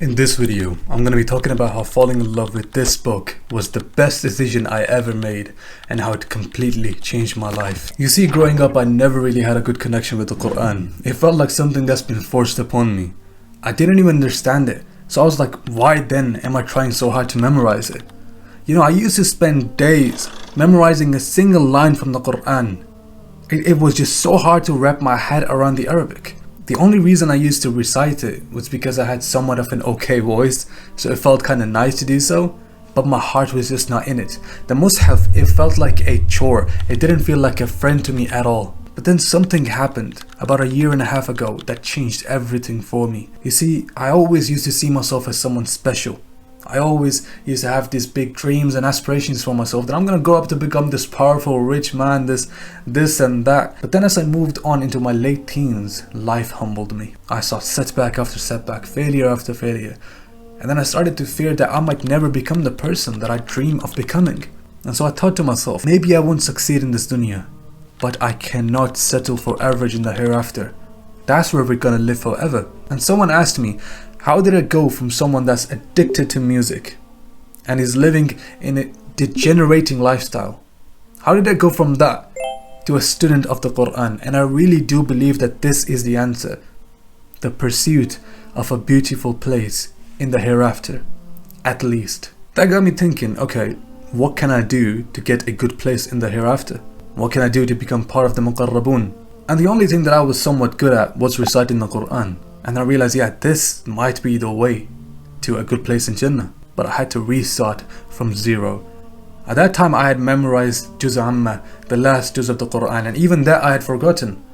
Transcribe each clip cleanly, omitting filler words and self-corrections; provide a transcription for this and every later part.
In this video, I'm going to be talking about how falling in love with this book was the best decision I ever made and how it completely changed my life. You see, growing up I never really had a good connection with the Qur'an. It felt like something that's been forced upon me. I didn't even understand it, so I was like, why then am I trying so hard to memorize it? You know, I used to spend days memorizing a single line from the Qur'an. It was just so hard to wrap my head around the Arabic. The only reason I used to recite it was because I had somewhat of an okay voice, so it felt kind of nice to do so, but my heart was just not in it. The Mus'haf, it felt like a chore. It didn't feel like a friend to me at all. But then something happened about a year and a half ago that changed everything for me. You see, I always used to see myself as someone special. I always used to have these big dreams and aspirations for myself that I'm gonna grow up to become this powerful, rich man, this and that. But then as I moved on into my late teens, life humbled me. I saw setback after setback, failure after failure. And then I started to fear that I might never become the person that I dream of becoming. And so I thought to myself, maybe I won't succeed in this dunya, but I cannot settle for average in the hereafter. That's where we're gonna live forever. And someone asked me, how did it go from someone that's addicted to music and is living in a degenerating lifestyle? How did it go from that to a student of the Qur'an? And I really do believe that this is the answer. The pursuit of a beautiful place in the hereafter, at least. That got me thinking, okay, what can I do to get a good place in the hereafter? What can I do to become part of the Muqarrabun? And the only thing that I was somewhat good at was reciting the Qur'an. And I realized, yeah, this might be the way to a good place in Jannah. But I had to restart from zero. At that time I had memorized ummah, the last juz of the Qur'an, and even that I had forgotten.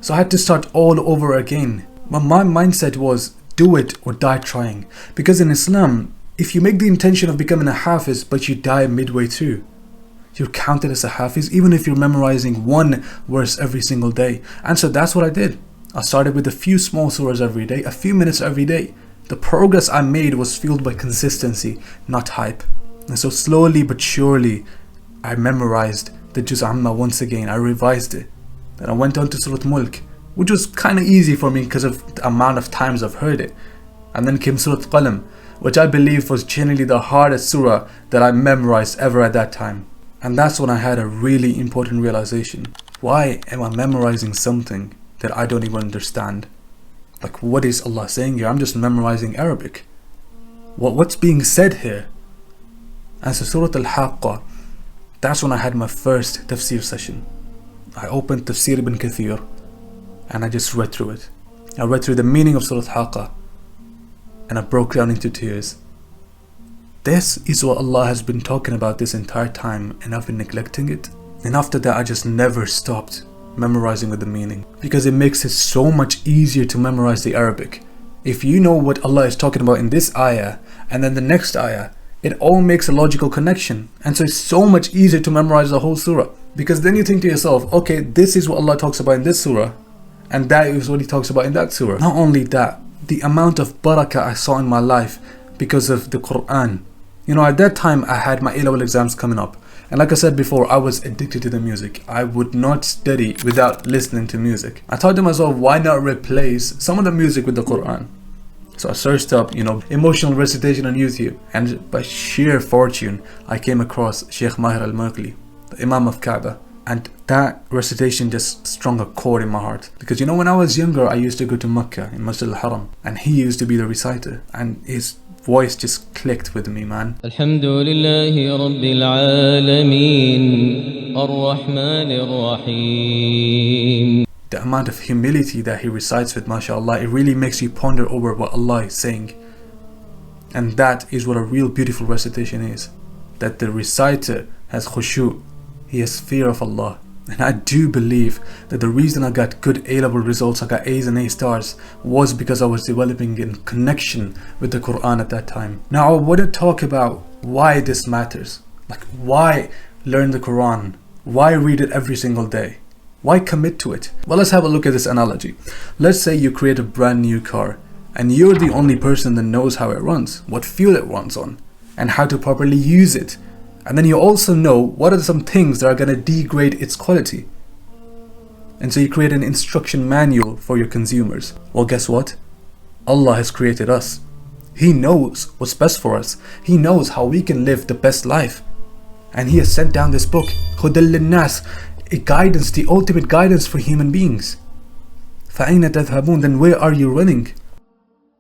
So I had to start all over again. But my mindset was, do it or die trying. Because in Islam, if you make the intention of becoming a hafiz but you die midway through, you're counted as a hafiz even if you're memorizing one verse every single day. And so that's what I did. I started with a few small surahs every day, a few minutes every day. The progress I made was fueled by consistency, not hype. And so slowly but surely, I memorized the Juz Amma once again. I revised it. Then I went on to Surah Mulk, which was kind of easy for me because of the amount of times I've heard it. And then came Surah Qalam, which I believe was genuinely the hardest surah that I memorized ever at that time. And that's when I had a really important realization. Why am I memorizing something that I don't even understand? Like, what is Allah saying here? I'm just memorizing Arabic. What's being said here? And so Surah Al-Haqqah, that's when I had my first tafsir session. I opened Tafsir ibn Kathir and I just read through it. I read through the meaning of Surah Al-Haqqah and I broke down into tears. This is what Allah has been talking about this entire time, and I've been neglecting it. And after that I just never stopped memorizing with the meaning, because it makes it so much easier to memorize the Arabic. If you know what Allah is talking about in this ayah and then the next ayah, it all makes a logical connection, and so it's so much easier to memorize the whole surah. Because then you think to yourself, okay, this is what Allah talks about in this surah and that is what He talks about in that surah. Not only that, the amount of barakah I saw in my life because of the Qur'an. You know, at that time I had my A-level exams coming up. And like I said before, I was addicted to the music. I would not study without listening to music. I thought to myself, why not replace some of the music with the Qur'an? So I searched up, emotional recitation on YouTube. And by sheer fortune, I came across Sheikh Mahir al-Maghli, the Imam of Kaaba. And that recitation just strung a chord in my heart. Because when I was younger, I used to go to Mecca in Masjid al-Haram. And he used to be the reciter. And his voice just clicked with me, man. Alhamdulillahi Rabbil Alameen Ar-Rahmanir Rahim. The amount of humility that he recites with, mashallah, it really makes you ponder over what Allah is saying. And that is what a real beautiful recitation is. That the reciter has khushu', he has fear of Allah. And I do believe that the reason I got good A-level results, I got A's and A stars, was because I was developing in connection with the Qur'an at that time. Now I want to talk about why this matters. Like, why learn the Qur'an? Why read it every single day? Why commit to it? Well, let's have a look at this analogy. Let's say you create a brand new car and you're the only person that knows how it runs, what fuel it runs on, and how to properly use it. And then you also know what are some things that are going to degrade its quality. And so you create an instruction manual for your consumers. Well, guess what? Allah has created us. He knows what's best for us. He knows how we can live the best life. And He has sent down this book, Hudal Linnas, a guidance, the ultimate guidance for human beings. فَأَيْنَ تَذْهَبُونَ? Then where are you running?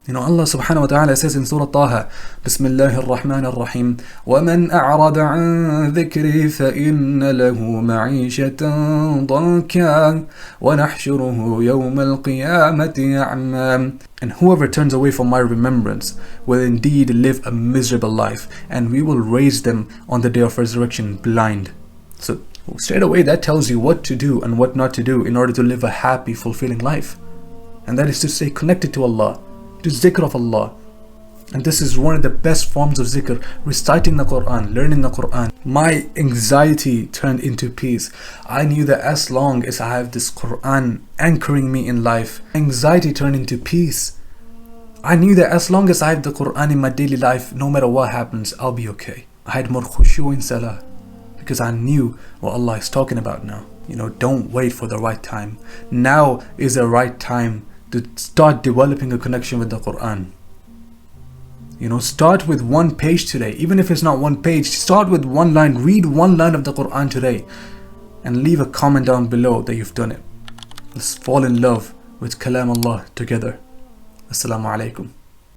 You know, Allah subhanahu wa ta'ala says in Surah Taha, Bismillahir Rahmanir Rahim, وَمَنْ أَعْرَضَ عَنْ ذِكْرِي فَإِنَّ لَهُ مَعِيشَةً ضَنْكًا وَنَحْشُرُهُ يَوْمَ الْقِيَامَةِ أَعْمَى. And whoever turns away from my remembrance will indeed live a miserable life, and we will raise them on the day of resurrection blind. So straight away that tells you what to do and what not to do in order to live a happy, fulfilling life. And that is to stay connected to Allah, to zikr of Allah. And this is one of the best forms of zikr, reciting the Qur'an, learning the Qur'an. My anxiety turned into peace. I knew that as long as I have this Qur'an anchoring me in life, anxiety turned into peace. I knew that as long as I have the Qur'an in my daily life, no matter what happens, I'll be okay. I had more khushu in salah because I knew what Allah is talking about now. You know, don't wait for the right time. Now is the right time to start developing a connection with the Qur'an. You know, start with one page today. Even if it's not one page, start with one line. Read one line of the Qur'an today and leave a comment down below that you've done it. Let's fall in love with Kalam Allah together. Assalamu alaikum.